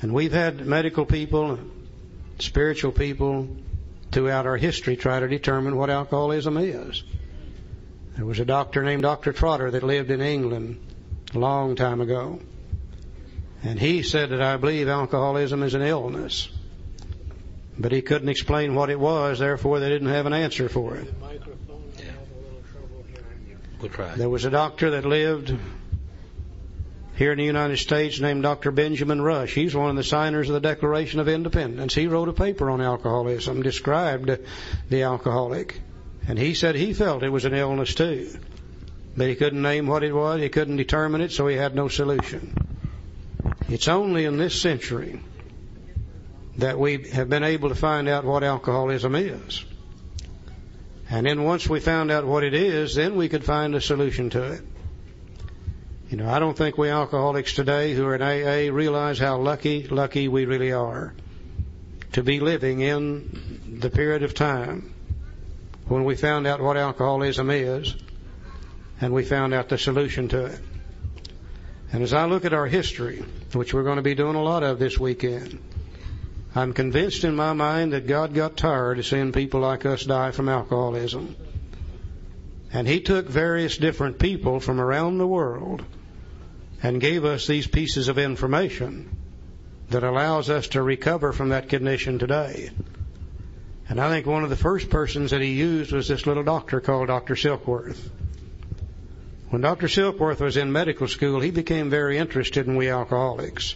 And we've had medical people, spiritual people throughout our history try to determine what alcoholism is. There was a doctor named Dr. Trotter that lived in England a long time ago. And he said that I believe alcoholism is an illness. But he couldn't explain what it was, therefore they didn't have an answer for it. We'll try. There was a doctor that lived here in the United States named Dr. Benjamin Rush. He's one of the signers of the Declaration of Independence. He wrote a paper on alcoholism, described the alcoholic. And he said he felt it was an illness too. But he couldn't name what it was, he couldn't determine it, so he had no solution. It's only in this century that we have been able to find out what alcoholism is. And then once we found out what it is, then we could find a solution to it. You know, I don't think we alcoholics today who are in AA realize how lucky we really are to be living in the period of time when we found out what alcoholism is and we found out the solution to it. And as I look at our history, which we're going to be doing a lot of this weekend, I'm convinced in my mind that God got tired of seeing people like us die from alcoholism. And He took various different people from around the world and gave us these pieces of information that allows us to recover from that condition today. And I think one of the first persons that He used was this little doctor called Dr. Silkworth. When Dr. Silkworth was in medical school, he became very interested in we alcoholics.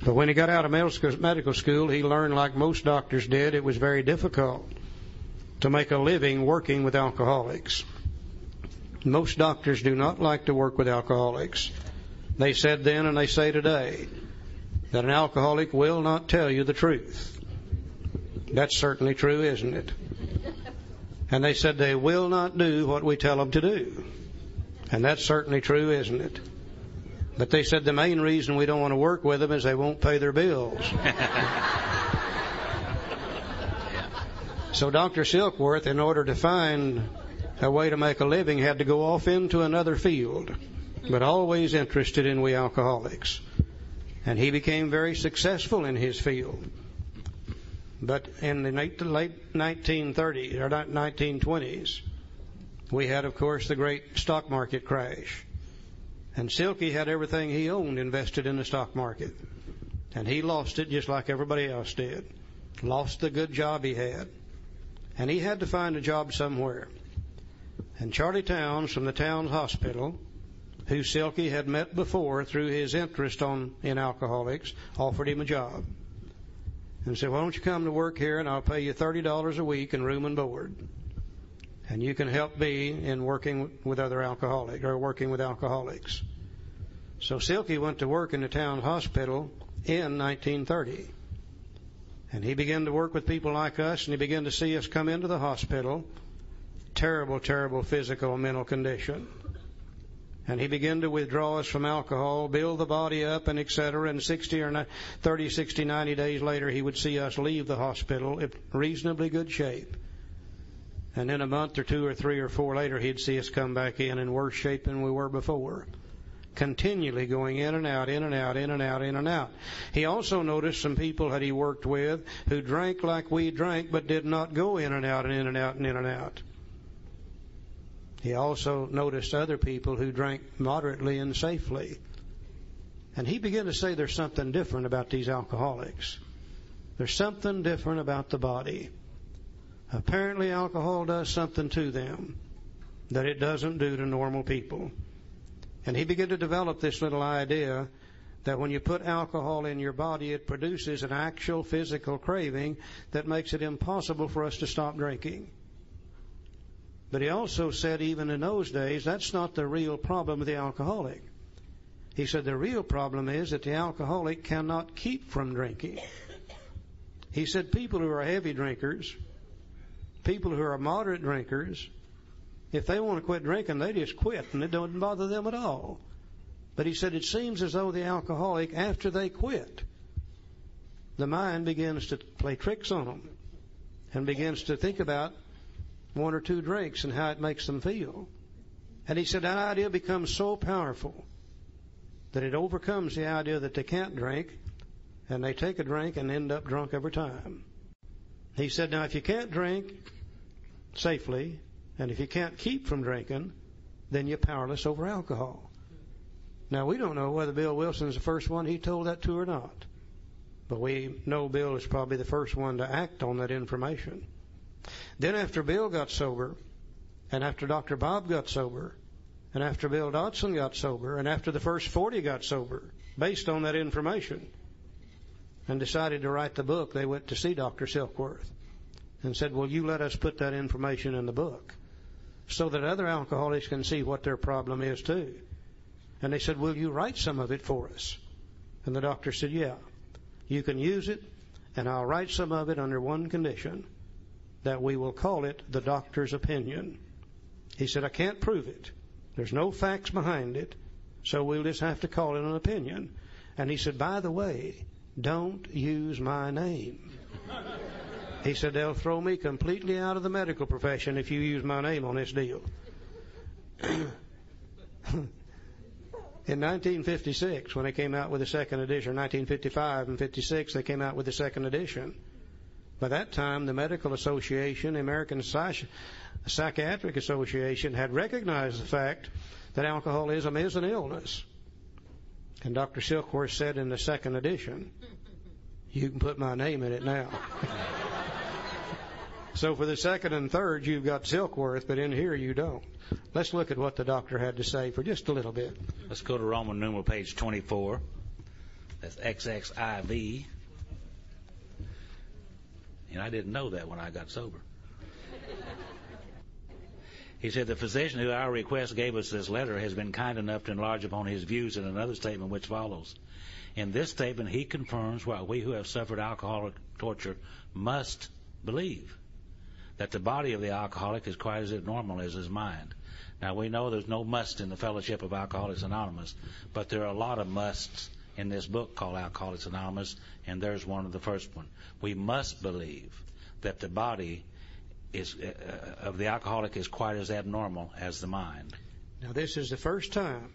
But when he got out of medical school, he learned, like most doctors did, it was very difficult to make a living working with alcoholics. Most doctors do not like to work with alcoholics. They said then and they say today that an alcoholic will not tell you the truth. That's certainly true, isn't it? And they said they will not do what we tell them to do. And that's certainly true, isn't it? But they said the main reason we don't want to work with them is they won't pay their bills. So Dr. Silkworth, in order to find a way to make a living, had to go off into another field, but always interested in we alcoholics. And he became very successful in his field. But in the late 1930s or 1920s, we had, of course, the great stock market crash. And Silky had everything he owned invested in the stock market. And he lost it just like everybody else did. Lost the good job he had. And he had to find a job somewhere. And Charlie Towns from the Towns Hospital, who Silky had met before through his interest in alcoholics, offered him a job. And said, why don't you come to work here and I'll pay you $30 a week in room and board. And you can help me in working with other alcoholics, or working with alcoholics. So Silky went to work in the town hospital in 1930. And he began to work with people like us, and he began to see us come into the hospital. Terrible, terrible physical and mental condition. And he began to withdraw us from alcohol, build the body up, and etc. And 30, 60, 90 days later, he would see us leave the hospital in reasonably good shape. And then a month or two or three or four later, he'd see us come back in worse shape than we were before. Continually going in and out, in and out, in and out, in and out. He also noticed some people that he worked with who drank like we drank, but did not go in and out and in and out and in and out. He also noticed other people who drank moderately and safely. And he began to say there's something different about these alcoholics. There's something different about the body. Apparently alcohol does something to them that it doesn't do to normal people. And he began to develop this little idea that when you put alcohol in your body, it produces an actual physical craving that makes it impossible for us to stop drinking. But he also said even in those days, that's not the real problem with the alcoholic. He said the real problem is that the alcoholic cannot keep from drinking. He said people who are heavy drinkers, people who are moderate drinkers, if they want to quit drinking, they just quit, and it doesn't bother them at all. But he said it seems as though the alcoholic, after they quit, the mind begins to play tricks on them and begins to think about one or two drinks and how it makes them feel. And he said that idea becomes so powerful that it overcomes the idea that they can't drink, and they take a drink and end up drunk every time. He said, now, if you can't drink safely, and if you can't keep from drinking, then you're powerless over alcohol. Now, we don't know whether Bill Wilson's the first one he told that to or not, but we know Bill is probably the first one to act on that information. Then after Bill got sober, and after Dr. Bob got sober, and after Bill Dodson got sober, and after the first 40 got sober, based on that information, and decided to write the book, they went to see Dr. Silkworth and said, well, you let us put that information in the book so that other alcoholics can see what their problem is too. And they said, will you write some of it for us? And the doctor said, yeah, you can use it, and I'll write some of it under one condition, that we will call it the doctor's opinion. He said, I can't prove it. There's no facts behind it, so we'll just have to call it an opinion. And he said, by the way, don't use my name. He said, they'll throw me completely out of the medical profession if you use my name on this deal. In 1956, when they came out with the second edition, 1955 and 56, they came out with the second edition. By that time, the Medical Association, the American Psychiatric Association, had recognized the fact that alcoholism is an illness. And Dr. Silkworth said in the second edition, you can put my name in it now. So for the second and third, you've got Silkworth, but in here you don't. Let's look at what the doctor had to say for just a little bit. Let's go to Roman numeral page 24. That's XXIV. And I didn't know that when I got sober. He said, the physician who at our request gave us this letter has been kind enough to enlarge upon his views in another statement which follows. In this statement, he confirms what we who have suffered alcoholic torture must believe, that the body of the alcoholic is quite as abnormal as his mind. Now, we know there's no must in the Fellowship of Alcoholics Anonymous, but there are a lot of musts in this book called Alcoholics Anonymous, and there's one of the first one. We must believe that the body is of the alcoholic is quite as abnormal as the mind. Now, this is the first time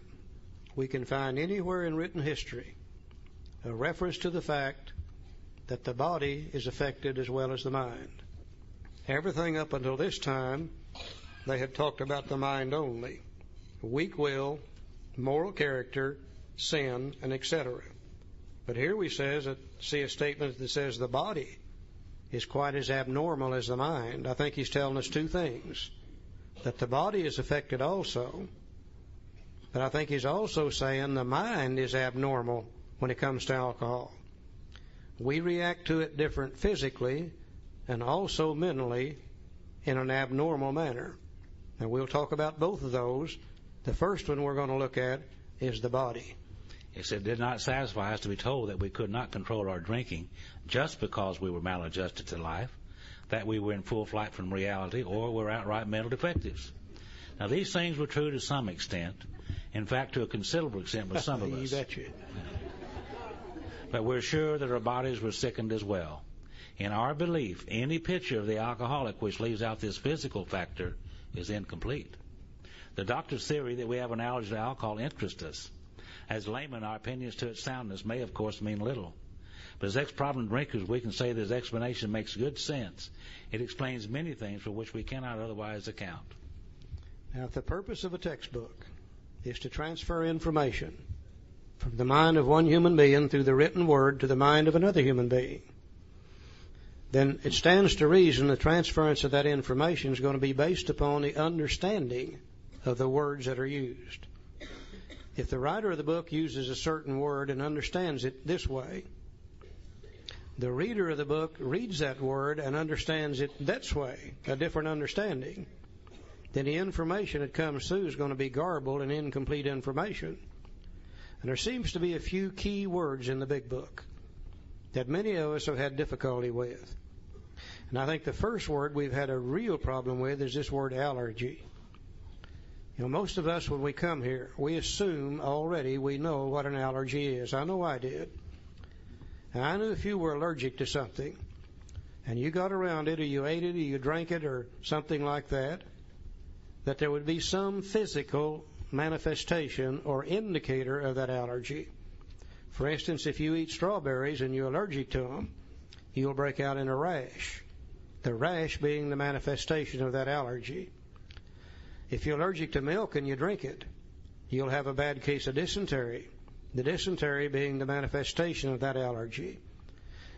we can find anywhere in written history a reference to the fact that the body is affected as well as the mind. Everything up until this time, they had talked about the mind only. Weak will, moral character, sin, and etc. But here we see a statement that says the body is quite as abnormal as the mind. I think he's telling us two things. That the body is affected also, but I think he's also saying the mind is abnormal when it comes to alcohol. We react to it different physically and also mentally in an abnormal manner. And we'll talk about both of those. The first one we're going to look at is the body. He said, it did not satisfy us to be told that we could not control our drinking just because we were maladjusted to life, that we were in full flight from reality, or were outright mental defectives. Now, these things were true to some extent. In fact, to a considerable extent with some of us. You betcha. But we're sure that our bodies were sickened as well. In our belief, any picture of the alcoholic which leaves out this physical factor is incomplete. The doctor's theory that we have an allergy to alcohol interests us. As laymen, our opinions to its soundness may, of course, mean little. But as ex-problem drinkers, we can say this explanation makes good sense. It explains many things for which we cannot otherwise account. Now, if the purpose of a textbook is to transfer information from the mind of one human being through the written word to the mind of another human being, then it stands to reason the transference of that information is going to be based upon the understanding of the words that are used. If the writer of the book uses a certain word and understands it this way, the reader of the book reads that word and understands it that way, a different understanding, then the information that comes through is going to be garbled and incomplete information. And there seems to be a few key words in the big book that many of us have had difficulty with. And I think the first word we've had a real problem with is this word allergy. You know, most of us, when we come here, we assume already we know what an allergy is. I know I did. And I knew if you were allergic to something, and you got around it, or you ate it, or you drank it, or something like that, that there would be some physical manifestation or indicator of that allergy. For instance, if you eat strawberries and you're allergic to them, you'll break out in a rash, the rash being the manifestation of that allergy. If you're allergic to milk and you drink it, you'll have a bad case of dysentery, the dysentery being the manifestation of that allergy.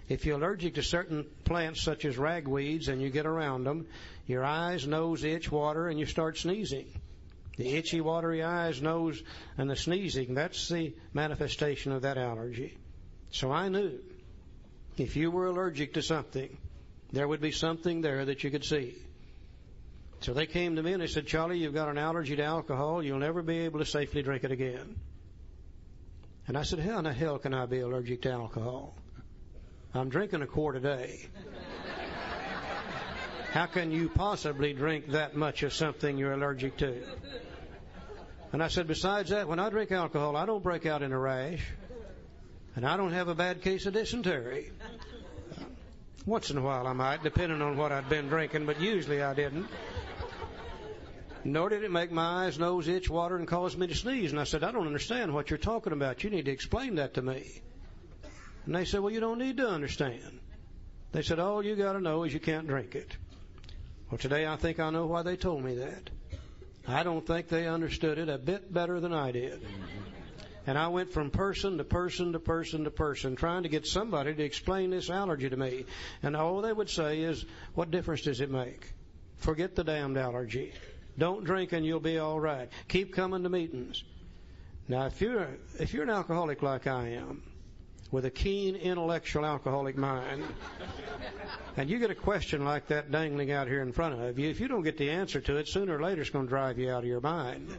If you're allergic to certain plants such as ragweeds and you get around them, your eyes, nose itch, water, and you start sneezing. The itchy, watery eyes, nose, and the sneezing, that's the manifestation of that allergy. So I knew if you were allergic to something, there would be something there that you could see. So they came to me and they said, Charlie, you've got an allergy to alcohol. You'll never be able to safely drink it again. And I said, how in the hell can I be allergic to alcohol? I'm drinking a quart a day. How can you possibly drink that much of something you're allergic to? And I said, besides that, when I drink alcohol, I don't break out in a rash, and I don't have a bad case of dysentery. Once in a while I might, depending on what I'd been drinking, but usually I didn't. Nor did it make my eyes, nose itch, water, and cause me to sneeze. And I said, I don't understand what you're talking about. You need to explain that to me. And they said, well, you don't need to understand. They said, all you got to know is you can't drink it. Well, today I think I know why they told me that. I don't think they understood it a bit better than I did. And I went from person to person to person to person trying to get somebody to explain this allergy to me. And all they would say is, what difference does it make? Forget the damned allergy. Don't drink and you'll be all right. Keep coming to meetings. Now, if you're an alcoholic like I am, with a keen intellectual alcoholic mind, and you get a question like that dangling out here in front of you, if you don't get the answer to it, sooner or later it's going to drive you out of your mind.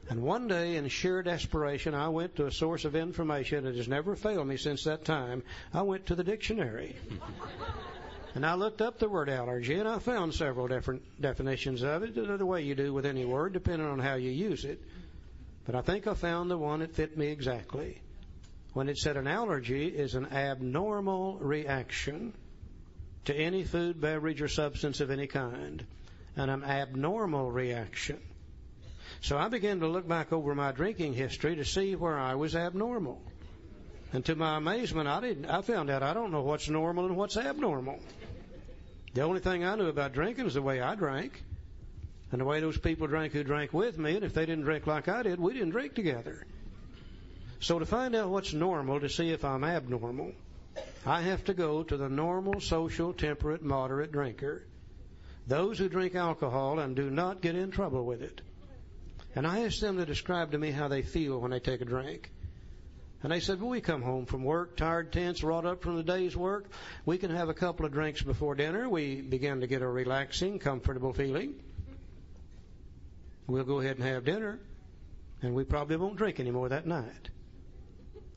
And one day, in sheer desperation, I went to a source of information that has never failed me since that time. I went to the dictionary. And I looked up the word allergy, and I found several different definitions of it, the way you do with any word, depending on how you use it. But I think I found the one that fit me exactly. When it said an allergy is an abnormal reaction to any food, beverage, or substance of any kind. And an abnormal reaction. So I began to look back over my drinking history to see where I was abnormal. And to my amazement, I found out I don't know what's normal and what's abnormal. The only thing I knew about drinking is the way I drank. And the way those people drank who drank with me. And if they didn't drink like I did, we didn't drink together. So to find out what's normal, to see if I'm abnormal, I have to go to the normal, social, temperate, moderate drinker. Those who drink alcohol and do not get in trouble with it. And I asked them to describe to me how they feel when they take a drink. And they said, well, we come home from work, tired, tense, wrought up from the day's work. We can have a couple of drinks before dinner. We begin to get a relaxing, comfortable feeling. We'll go ahead and have dinner. And we probably won't drink anymore that night.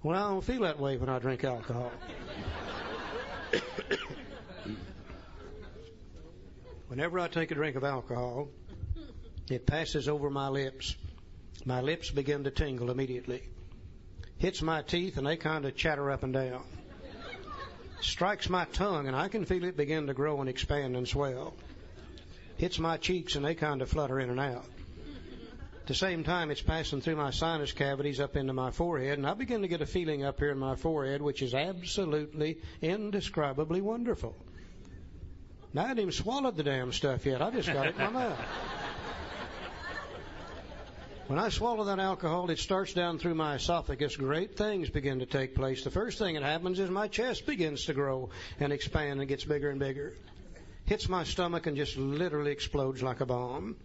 Well, I don't feel that way when I drink alcohol. Whenever I take a drink of alcohol, it passes over my lips. My lips begin to tingle immediately. Hits my teeth and they kind of chatter up and down. Strikes my tongue and I can feel it begin to grow and expand and swell. Hits my cheeks and they kind of flutter in and out. At the same time, it's passing through my sinus cavities up into my forehead, and I begin to get a feeling up here in my forehead which is absolutely, indescribably wonderful. Now, I hadn't even swallowed the damn stuff yet. I just got it in my mouth. When I swallow that alcohol, it starts down through my esophagus. Great things begin to take place. The first thing that happens is my chest begins to grow and expand and gets bigger and bigger. Hits my stomach and just literally explodes like a bomb.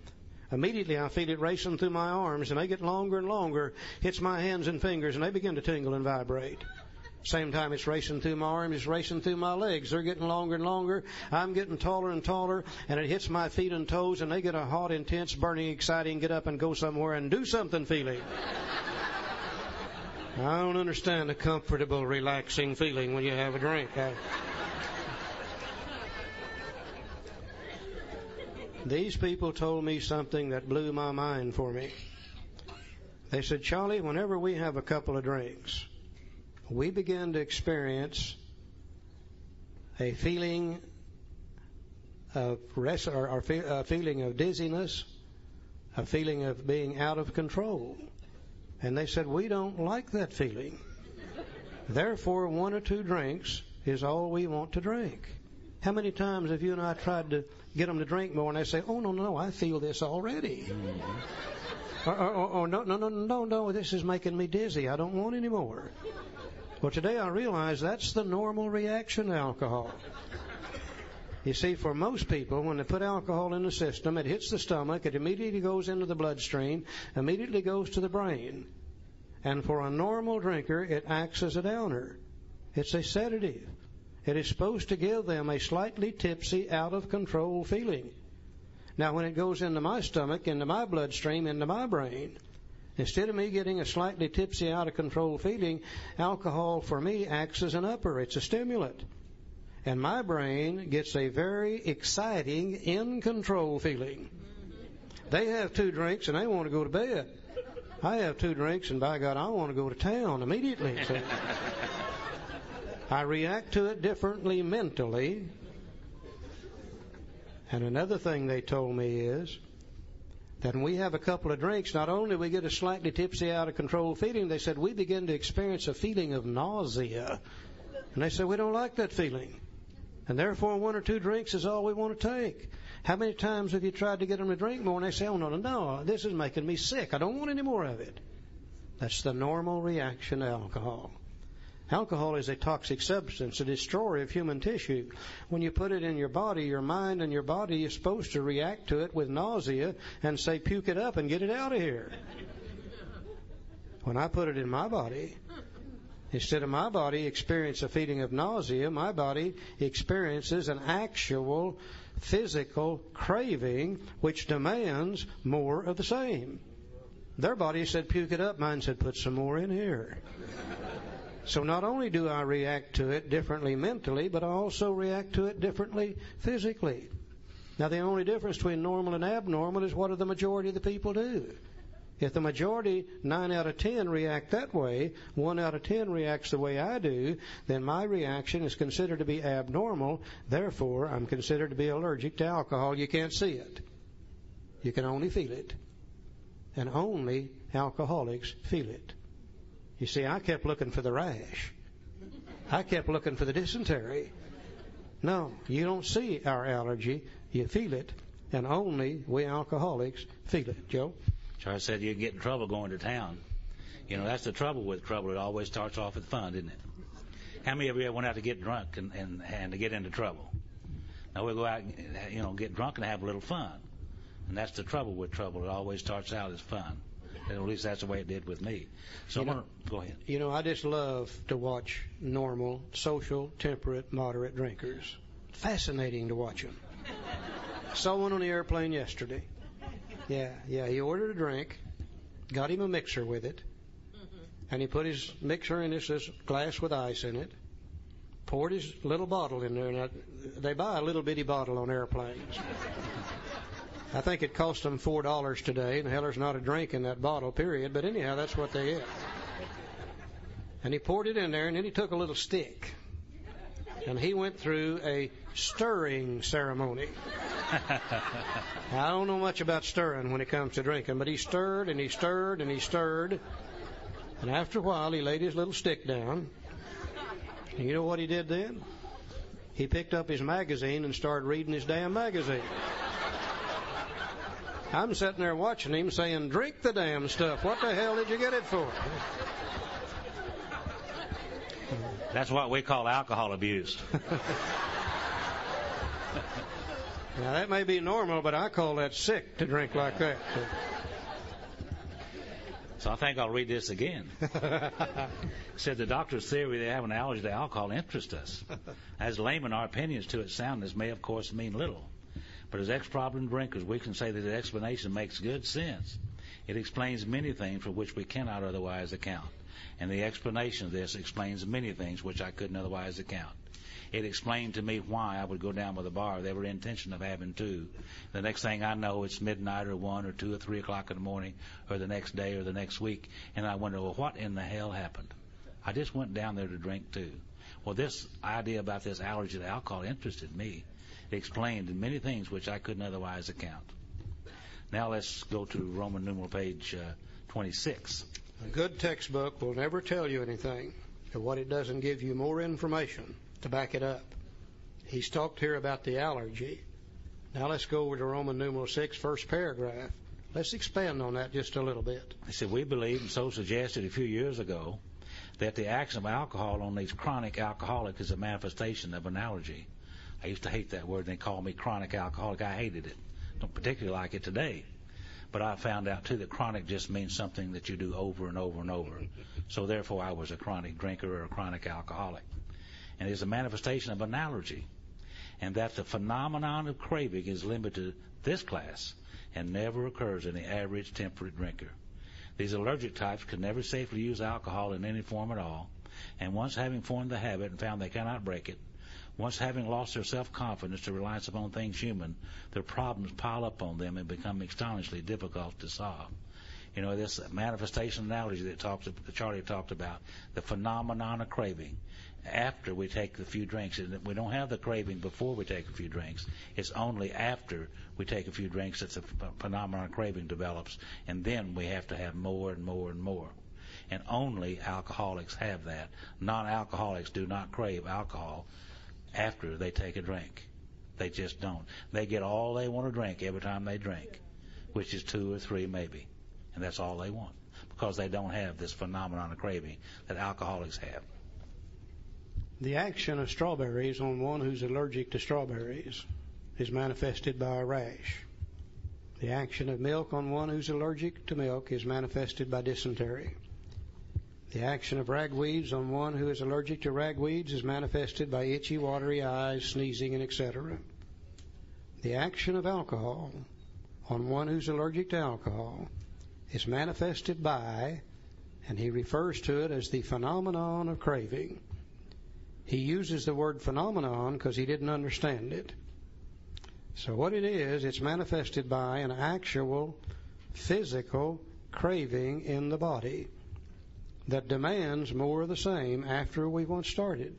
Immediately I feel it racing through my arms, and they get longer and longer. Hits my hands and fingers, and they begin to tingle and vibrate. Same time it's racing through my arms, it's racing through my legs. They're getting longer and longer. I'm getting taller and taller, and it hits my feet and toes, and they get a hot, intense, burning, exciting, get up and go somewhere and do something feeling. I don't understand the comfortable, relaxing feeling when you have a drink. These people told me something that blew my mind for me. They said, Charlie, whenever we have a couple of drinks, we begin to experience a feeling of a feeling of dizziness, a feeling of being out of control. And they said, we don't like that feeling. Therefore, 1 or 2 drinks is all we want to drink. How many times have you and I tried to get them to drink more, and they say, "Oh, no, I feel this already." Or no, this is making me dizzy. I don't want any more. Well, today I realize that's the normal reaction to alcohol. You see, for most people, when they put alcohol in the system, it hits the stomach, it immediately goes into the bloodstream, immediately goes to the brain. And for a normal drinker, it acts as a downer. It's a sedative. It is supposed to give them a slightly tipsy, out-of-control feeling. Now, when it goes into my stomach, into my bloodstream, into my brain, instead of me getting a slightly tipsy, out-of-control feeling, alcohol for me acts as an upper. It's a stimulant. And my brain gets a very exciting, in-control feeling. They have 2 drinks and they want to go to bed. I have 2 drinks and by God, I want to go to town immediately. So I react to it differently mentally. And another thing they told me is that when we have a couple of drinks, not only do we get a slightly tipsy, out-of-control feeling, they said we begin to experience a feeling of nausea. And they said we don't like that feeling. And therefore 1 or 2 drinks is all we want to take. How many times have you tried to get them to drink more and they say, "Oh, no, this is making me sick. I don't want any more of it." That's the normal reaction to alcohol. Alcohol is a toxic substance, a destroyer of human tissue. When you put it in your body, your mind and your body is supposed to react to it with nausea and say, "Puke it up and get it out of here." When I put it in my body, instead of my body experience a feeling of nausea, my body experiences an actual physical craving which demands more of the same. Their body said, "Puke it up." Mine said, "Put some more in here." So not only do I react to it differently mentally, but I also react to it differently physically. Now, the only difference between normal and abnormal is what do the majority of the people do. If the majority, 9 out of 10, react that way, 1 out of 10 reacts the way I do, then my reaction is considered to be abnormal. Therefore, I'm considered to be allergic to alcohol. You can't see it. You can only feel it. And only alcoholics feel it. You see, I kept looking for the rash. I kept looking for the dysentery. No, you don't see our allergy. You feel it. And only we alcoholics feel it. Joe? Charles said you'd get in trouble going to town. You know, that's the trouble with trouble. It always starts off with fun, isn't it? How many of you ever went out to get drunk and to get into trouble? Now we'll go out and, get drunk and have a little fun. And that's the trouble with trouble. It always starts out as fun. And at least that's the way it did with me. So go ahead. I just love to watch normal, social, temperate, moderate drinkers. Fascinating to watch them. Saw one on the airplane yesterday. Yeah, he ordered a drink, got him a mixer with it, and he put his mixer in this glass with ice in it, poured his little bottle in there, and they buy a little bitty bottle on airplanes. I think it cost them $4 today, and hell, there's not a drink in that bottle, period, but anyhow, that's what they get. And he poured it in there, and then he took a little stick, and he went through a stirring ceremony. I don't know much about stirring when it comes to drinking, but he stirred and he stirred and he stirred. And after a while, he laid his little stick down. And you know what he did then? He picked up his magazine and started reading his damn magazine. I'm sitting there watching him saying, "Drink the damn stuff. What the hell did you get it for?" That's what we call alcohol abuse. Now, that may be normal, but I call that sick to drink like that. So I think I'll read this again. It said the doctor's theory they have an allergy to alcohol interests us. As laymen, our opinions to its soundness may, of course, mean little. But as ex-problem drinkers, we can say that the explanation makes good sense. It explains many things for which we cannot otherwise account. And the explanation of this explains many things which I couldn't otherwise account. It explained to me why I would go down by the bar with every intention of having 2. The next thing I know, it's midnight or 1 or 2 or 3 o'clock in the morning or the next day or the next week, and I wonder, well, what in the hell happened? I just went down there to drink 2. Well, this idea about this allergy to alcohol interested me. It explained many things which I couldn't otherwise account. Now let's go to Roman numeral page 26. A good textbook will never tell you anything. But what it doesn't give you more information to back it up. He's talked here about the allergy. Now let's go over to Roman numeral 6, first paragraph. Let's expand on that just a little bit. He said, we believe, and so suggested a few years ago, that the action of alcohol on these chronic alcoholics is a manifestation of an allergy. I used to hate that word. They called me chronic alcoholic. I hated it. Don't particularly like it today. But I found out, too, that chronic just means something that you do over and over and over. So, therefore, I was a chronic drinker or a chronic alcoholic. And it's a manifestation of an allergy. And that the phenomenon of craving is limited to this class and never occurs in the average temperate drinker. These allergic types can never safely use alcohol in any form at all. And once having formed the habit and found they cannot break it, once having lost their self-confidence to reliance upon things human, their problems pile up on them and become astonishingly difficult to solve. You know, this manifestation analogy that Charlie talked about, the phenomenon of craving, after we take a few drinks. And we don't have the craving before we take a few drinks. It's only after we take a few drinks that the phenomenon of craving develops, and then we have to have more and more and more. And only alcoholics have that. Non-alcoholics do not crave alcohol after they take a drink. They just don't. They get all they want to drink every time they drink, which is 2 or 3 maybe. And that's all they want, because they don't have this phenomenon of craving that alcoholics have. The action of strawberries on one who's allergic to strawberries is manifested by a rash. The action of milk on one who's allergic to milk is manifested by dysentery. The action of ragweeds on one who is allergic to ragweeds is manifested by itchy, watery eyes, sneezing, and etc. The action of alcohol on one who's allergic to alcohol is manifested by, and he refers to it as the phenomenon of craving. He uses the word phenomenon because he didn't understand it. So what it is, it's manifested by an actual physical craving in the body that demands more of the same after we once started.